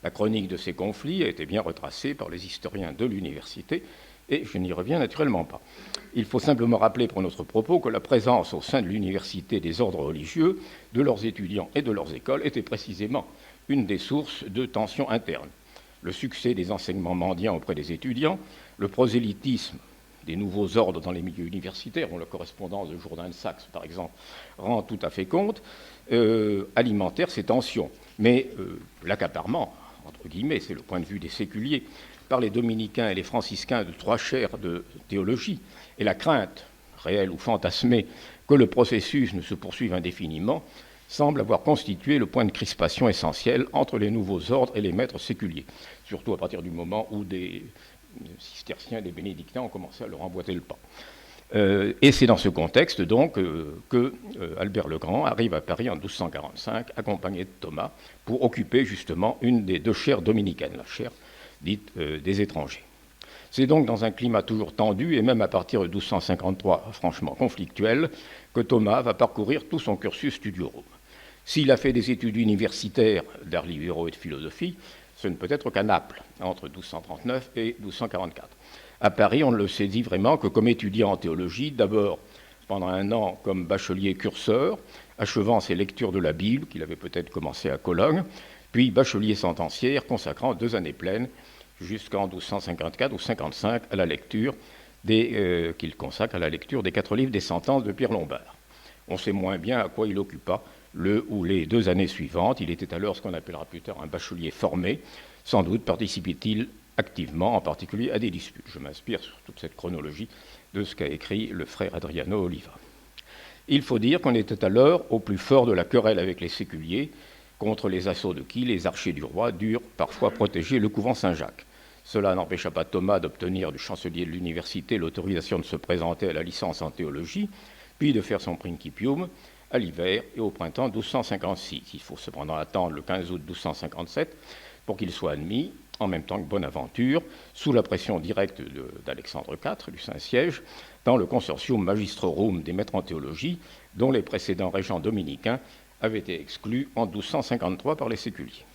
La chronique de ces conflits a été bien retracée par les historiens de l'université, et je n'y reviens naturellement pas. Il faut simplement rappeler pour notre propos que la présence au sein de l'université des ordres religieux, de leurs étudiants et de leurs écoles était précisément une des sources de tensions internes. Le succès des enseignements mendiants auprès des étudiants, le prosélytisme des nouveaux ordres dans les milieux universitaires, dont la correspondance de Jourdain de Saxe, par exemple, rend tout à fait compte, alimentèrent ces tensions. Mais l'accaparement, entre guillemets, c'est le point de vue des séculiers, par les dominicains et les franciscains de 3 chaires de théologie, et la crainte, réelle ou fantasmée, que le processus ne se poursuive indéfiniment, semble avoir constitué le point de crispation essentiel entre les nouveaux ordres et les maîtres séculiers, surtout à partir du moment où des cisterciens et des bénédictins ont commencé à leur emboîter le pas. Et c'est dans ce contexte, donc, que Albert le Grand arrive à Paris en 1245, accompagné de Thomas, pour occuper justement une des 2 chaires dominicaines, la chaire dite des étrangers. C'est donc dans un climat toujours tendu, et même à partir de 1253 franchement conflictuel, que Thomas va parcourir tout son cursus studiorum. S'il a fait des études universitaires d'arts libéraux et de philosophie, ce ne peut être qu'à Naples, entre 1239 et 1244. À Paris, on ne le saisit vraiment que comme étudiant en théologie, d'abord pendant 1 an comme bachelier curseur, achevant ses lectures de la Bible, qu'il avait peut-être commencé à Cologne, puis bachelier sentenciaire, consacrant 2 années pleines, jusqu'en 1254 ou 55 à la lecture qu'il consacre à la lecture des 4 livres des sentences de Pierre Lombard. On sait moins bien à quoi il occupa le ou les 2 années suivantes. Il était alors ce qu'on appellera plus tard un bachelier formé. Sans doute participait-il activement, en particulier à des disputes. Je m'inspire sur toute cette chronologie de ce qu'a écrit le frère Adriano Oliva. Il faut dire qu'on était alors au plus fort de la querelle avec les séculiers, contre les assauts de qui les archers du roi durent parfois protéger le couvent Saint-Jacques. Cela n'empêcha pas Thomas d'obtenir du chancelier de l'université l'autorisation de se présenter à la licence en théologie, puis de faire son principium à l'hiver et au printemps 1256. Il faut cependant attendre le 15 août 1257 pour qu'il soit admis, en même temps que Bonaventure, sous la pression directe d'Alexandre IV, du Saint-Siège, dans le consortium magistrorum des maîtres en théologie, dont les précédents régents dominicains avaient été exclus en 1253 par les séculiers.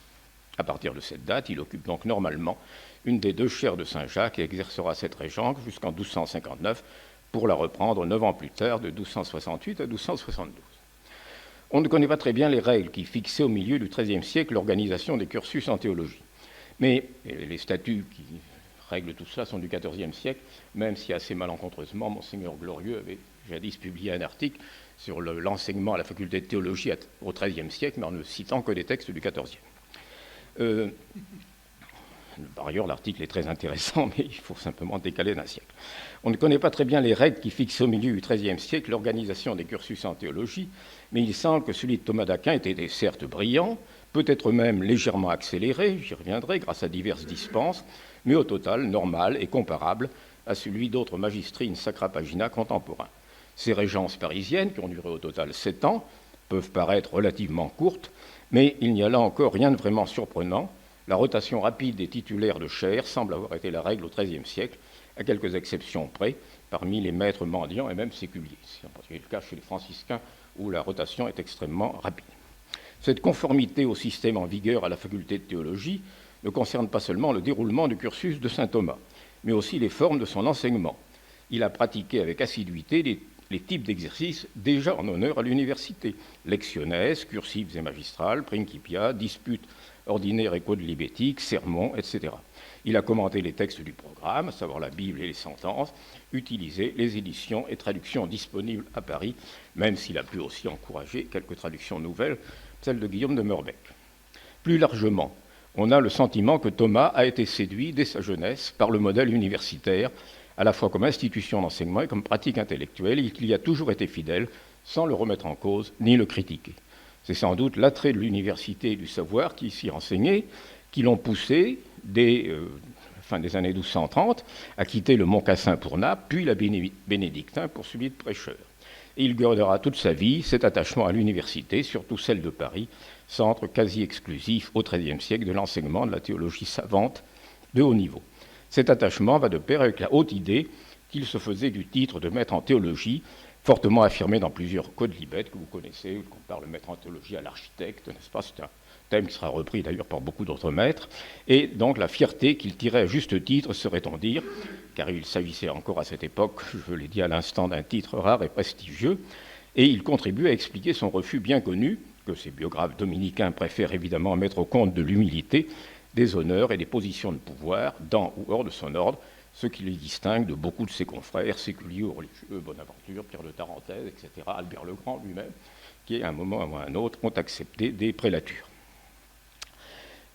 À partir de cette date, il occupe donc normalement une des 2 chaires de Saint-Jacques et exercera cette régence jusqu'en 1259 pour la reprendre 9 ans plus tard, de 1268 à 1272. On ne connaît pas très bien les règles qui fixaient au milieu du XIIIe siècle l'organisation des cursus en théologie. Mais les statuts qui règlent tout cela sont du XIVe siècle, même si assez malencontreusement, Monseigneur Glorieux avait jadis publié un article sur l'enseignement à la faculté de théologie au XIIIe siècle, mais en ne citant que des textes du XIVe. Par ailleurs, l'article est très intéressant, mais il faut simplement décaler d'un siècle. On ne connaît pas très bien les règles qui fixent au milieu du XIIIe siècle l'organisation des cursus en théologie, mais il semble que celui de Thomas d'Aquin était certes brillant, peut-être même légèrement accéléré, j'y reviendrai, grâce à diverses dispenses, mais au total normal et comparable à celui d'autres magistrines sacra pagina contemporains. Ces régences parisiennes, qui ont duré au total 7 ans, peuvent paraître relativement courtes, mais il n'y a là encore rien de vraiment surprenant. La rotation rapide des titulaires de chaires semble avoir été la règle au XIIIe siècle, à quelques exceptions près, parmi les maîtres mendiants et même séculiers. C'est en particulier le cas chez les franciscains, où la rotation est extrêmement rapide. Cette conformité au système en vigueur à la faculté de théologie ne concerne pas seulement le déroulement du cursus de saint Thomas, mais aussi les formes de son enseignement. Il a pratiqué avec assiduité les types d'exercices déjà en honneur à l'université: lectiones, cursives et magistrales, principia, disputes ordinaires et codes libétiques, sermons, etc. Il a commenté les textes du programme, à savoir la Bible et les sentences, utilisé les éditions et traductions disponibles à Paris, même s'il a pu aussi encourager quelques traductions nouvelles, celle de Guillaume de Meurbec. Plus largement, on a le sentiment que Thomas a été séduit dès sa jeunesse par le modèle universitaire, à la fois comme institution d'enseignement et comme pratique intellectuelle, et qu'il y a toujours été fidèle, sans le remettre en cause ni le critiquer. C'est sans doute l'attrait de l'université et du savoir qui s'y enseignait, qui l'ont poussé, dès fin des années 1230, à quitter le Mont Cassin pour Naples, puis la Bénédictin pour celui de prêcheur. Et il gardera toute sa vie cet attachement à l'université, surtout celle de Paris, centre quasi exclusif au XIIIe siècle de l'enseignement de la théologie savante de haut niveau. Cet attachement va de pair avec la haute idée qu'il se faisait du titre de maître en théologie, fortement affirmé dans plusieurs codes libet que vous connaissez, qu'on parle de maître en théologie à l'architecte, n'est-ce pas? C'est thème qui sera repris d'ailleurs par beaucoup d'autres maîtres, et donc la fierté qu'il tirait à juste titre, serait-on dire, car il s'agissait encore à cette époque, je l'ai dit à l'instant, d'un titre rare et prestigieux, et il contribue à expliquer son refus bien connu, que ses biographes dominicains préfèrent évidemment mettre au compte de l'humilité, des honneurs et des positions de pouvoir dans ou hors de son ordre, ce qui le distingue de beaucoup de ses confrères, séculiers ou religieux, Bonaventure, Pierre de Tarentaise, etc., Albert le Grand lui-même, qui à un moment ou à un autre ont accepté des prélatures.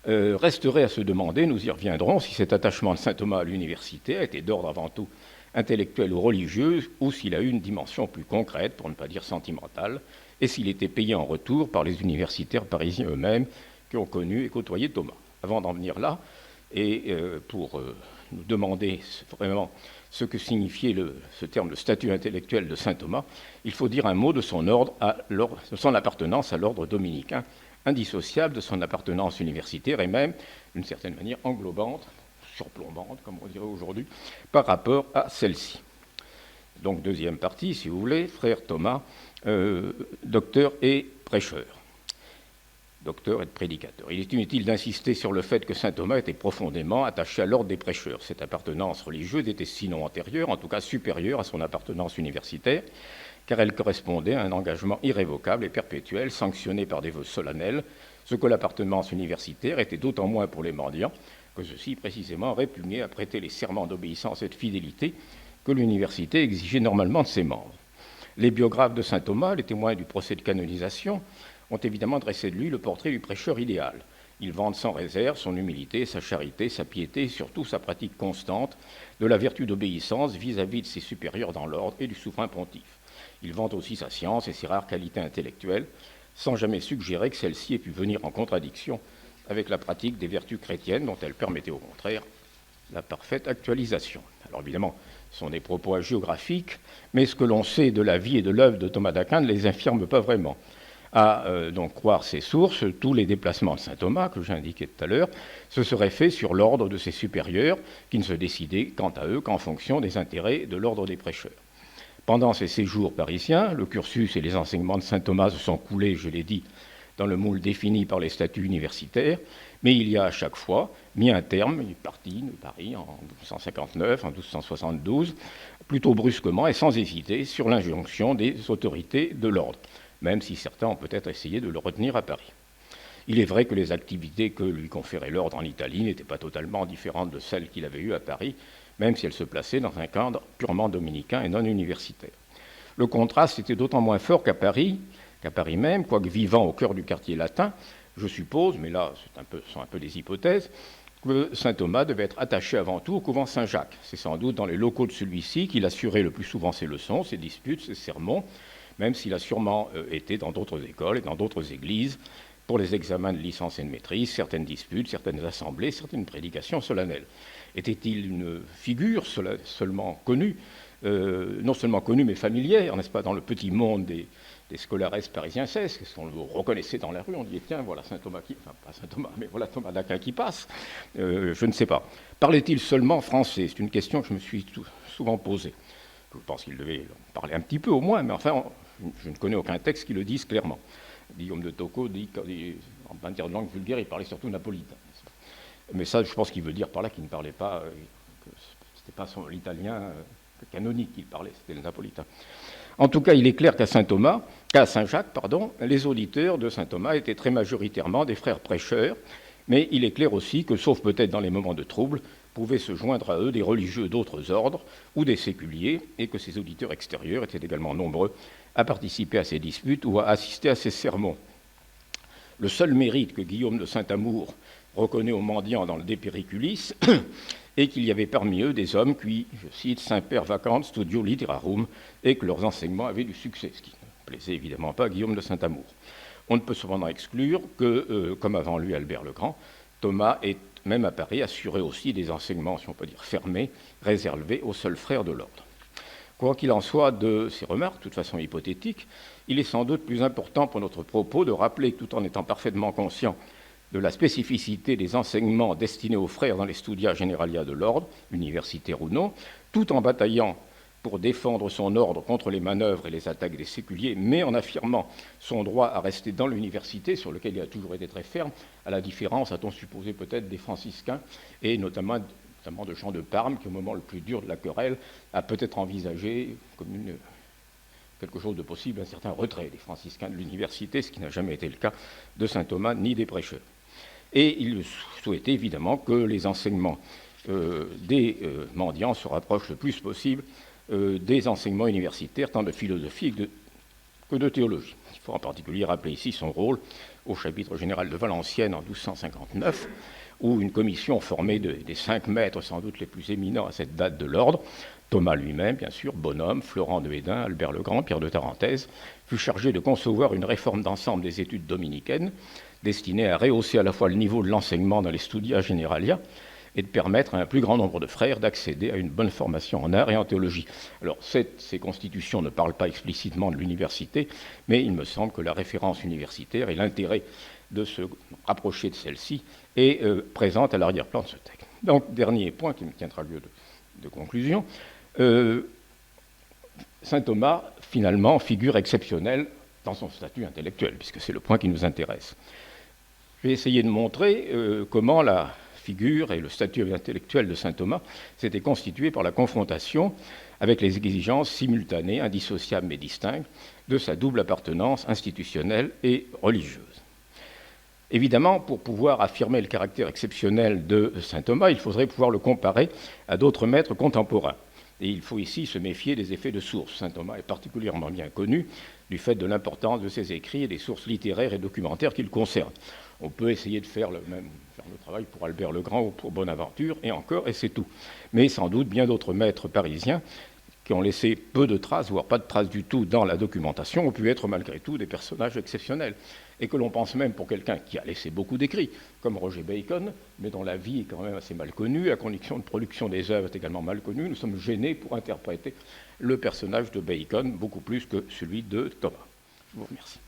Resterait à se demander, nous y reviendrons, si cet attachement de saint Thomas à l'université a été d'ordre avant tout intellectuel ou religieux, ou s'il a eu une dimension plus concrète, pour ne pas dire sentimentale, et s'il était payé en retour par les universitaires parisiens eux-mêmes qui ont connu et côtoyé Thomas. Avant d'en venir là, et pour nous demander vraiment ce que signifiait ce terme de statut intellectuel de saint Thomas, il faut dire un mot de son appartenance à l'ordre dominicain, indissociable de son appartenance universitaire et même, d'une certaine manière, englobante, surplombante, comme on dirait aujourd'hui, par rapport à celle-ci. Donc, deuxième partie, si vous voulez, frère Thomas, docteur et prêcheur. Docteur et prédicateur. Il est inutile d'insister sur le fait que saint Thomas était profondément attaché à l'ordre des prêcheurs. Cette appartenance religieuse était sinon antérieure, en tout cas supérieure à son appartenance universitaire, car elle correspondait à un engagement irrévocable et perpétuel, sanctionné par des vœux solennels, ce que l'appartenance universitaire était d'autant moins pour les mendiants, que ceux-ci précisément répugnaient à prêter les serments d'obéissance et de fidélité que l'université exigeait normalement de ses membres. Les biographes de saint Thomas, les témoins du procès de canonisation, ont évidemment dressé de lui le portrait du prêcheur idéal. Ils vantent sans réserve son humilité, sa charité, sa piété et surtout sa pratique constante de la vertu d'obéissance vis-à-vis de ses supérieurs dans l'ordre et du souverain pontife. Ils vantent aussi sa science et ses rares qualités intellectuelles, sans jamais suggérer que celle-ci ait pu venir en contradiction avec la pratique des vertus chrétiennes dont elle permettait au contraire la parfaite actualisation. Alors évidemment, ce sont des propos hagiographiques, mais ce que l'on sait de la vie et de l'œuvre de Thomas d'Aquin ne les infirme pas vraiment. À donc croire ces sources, tous les déplacements de saint Thomas, que j'ai indiqués tout à l'heure, se seraient faits sur l'ordre de ses supérieurs, qui ne se décidaient quant à eux qu'en fonction des intérêts de l'ordre des prêcheurs. Pendant ces séjours parisiens, le cursus et les enseignements de saint Thomas se sont coulés, je l'ai dit, dans le moule défini par les statuts universitaires, mais il y a à chaque fois mis un terme, il est parti de Paris en 1259, en 1272, plutôt brusquement et sans hésiter sur l'injonction des autorités de l'ordre, même si certains ont peut-être essayé de le retenir à Paris. Il est vrai que les activités que lui conférait l'ordre en Italie n'étaient pas totalement différentes de celles qu'il avait eues à Paris, même si elles se plaçaient dans un cadre purement dominicain et non universitaire. Le contraste était d'autant moins fort qu'à Paris même, quoique vivant au cœur du quartier latin, je suppose, mais là ce sont un peu des hypothèses, que saint Thomas devait être attaché avant tout au couvent Saint-Jacques. C'est sans doute dans les locaux de celui-ci qu'il assurait le plus souvent ses leçons, ses disputes, ses sermons, même s'il a sûrement été dans d'autres écoles et dans d'autres églises pour les examens de licence et de maîtrise, certaines disputes, certaines assemblées, certaines prédications solennelles. Était-il une figure seulement connue, non seulement connue mais familière, n'est-ce pas, dans le petit monde des scolares parisiens cesse, qu'on le reconnaissait dans la rue, on dit tiens, voilà Saint Thomas pas Saint Thomas, mais voilà Thomas d'Aquin qui passe, je ne sais pas. Parlait-il seulement français? C'est une question que je me suis souvent posée. Je pense qu'il devait parler un petit peu au moins, mais enfin, je ne connais aucun texte qui le dise clairement. Guillaume de Tocco dit qu'en matière de langue vulgaire, il parlait surtout napolitain. Mais ça, je pense qu'il veut dire par là qu'il ne parlait pas, que ce n'était pas l'italien canonique qu'il parlait, c'était le napolitain. En tout cas, il est clair qu'à Saint-Jacques, les auditeurs de saint Thomas étaient très majoritairement des frères prêcheurs, mais il est clair aussi que, sauf peut-être dans les moments de trouble, pouvaient se joindre à eux des religieux d'autres ordres ou des séculiers, et que ces auditeurs extérieurs étaient également nombreux à participer à ces disputes ou à assister à ces sermons. Le seul mérite que Guillaume de Saint-Amour reconnaît aux mendiants dans le De Periculis est qu'il y avait parmi eux des hommes qui, je cite, semper vacant studio literarum, et que leurs enseignements avaient du succès, ce qui ne plaisait évidemment pas à Guillaume de Saint-Amour. On ne peut cependant exclure que, comme avant lui Albert le Grand, Thomas est, même à Paris, assuré aussi des enseignements, si on peut dire fermés, réservés aux seuls frères de l'ordre. Quoi qu'il en soit de ces remarques, de toute façon hypothétiques, il est sans doute plus important pour notre propos de rappeler, tout en étant parfaitement conscient de la spécificité des enseignements destinés aux frères dans les studia generalia de l'ordre, universitaires ou non, tout en bataillant pour défendre son ordre contre les manœuvres et les attaques des séculiers, mais en affirmant son droit à rester dans l'université, sur lequel il a toujours été très ferme, à la différence, a-t-on supposé peut-être, des franciscains, et notamment de Jean de Parme, qui au moment le plus dur de la querelle a peut-être envisagé comme quelque chose de possible un certain retrait des franciscains de l'université, ce qui n'a jamais été le cas de saint Thomas ni des prêcheurs. Et il souhaitait évidemment que les enseignements des mendiants se rapprochent le plus possible des enseignements universitaires, tant de philosophie que de théologie. Il faut en particulier rappeler ici son rôle au chapitre général de Valenciennes en 1259, où une commission formée des 5 maîtres sans doute les plus éminents à cette date de l'ordre, Thomas lui-même, bien sûr, Bonhomme, Florent de Hédin, Albert le Grand, Pierre de Tarentaise, fut chargé de concevoir une réforme d'ensemble des études dominicaines, destinée à rehausser à la fois le niveau de l'enseignement dans les Studia Generalia et de permettre à un plus grand nombre de frères d'accéder à une bonne formation en art et en théologie. Alors, ces constitutions ne parlent pas explicitement de l'université, mais il me semble que la référence universitaire et l'intérêt de se rapprocher de celle-ci est présente à l'arrière-plan de ce texte. Donc, dernier point qui me tiendra lieu de conclusion, saint Thomas, finalement, figure exceptionnelle dans son statut intellectuel, puisque c'est le point qui nous intéresse. Je vais essayer de montrer comment la figure et le statut intellectuel de saint Thomas s'étaient constitués par la confrontation avec les exigences simultanées, indissociables mais distinctes, de sa double appartenance institutionnelle et religieuse. Évidemment, pour pouvoir affirmer le caractère exceptionnel de saint Thomas, il faudrait pouvoir le comparer à d'autres maîtres contemporains. Et il faut ici se méfier des effets de source. Saint Thomas est particulièrement bien connu du fait de l'importance de ses écrits et des sources littéraires et documentaires qu'il concerne. On peut essayer de faire le travail pour Albert le Grand ou pour Bonaventure, et encore, et c'est tout. Mais sans doute bien d'autres maîtres parisiens qui ont laissé peu de traces, voire pas de traces du tout dans la documentation, ont pu être malgré tout des personnages exceptionnels. Et que l'on pense même pour quelqu'un qui a laissé beaucoup d'écrits, comme Roger Bacon, mais dont la vie est quand même assez mal connue, la condition de production des œuvres est également mal connue, nous sommes gênés pour interpréter le personnage de Bacon beaucoup plus que celui de Thomas. Je vous remercie.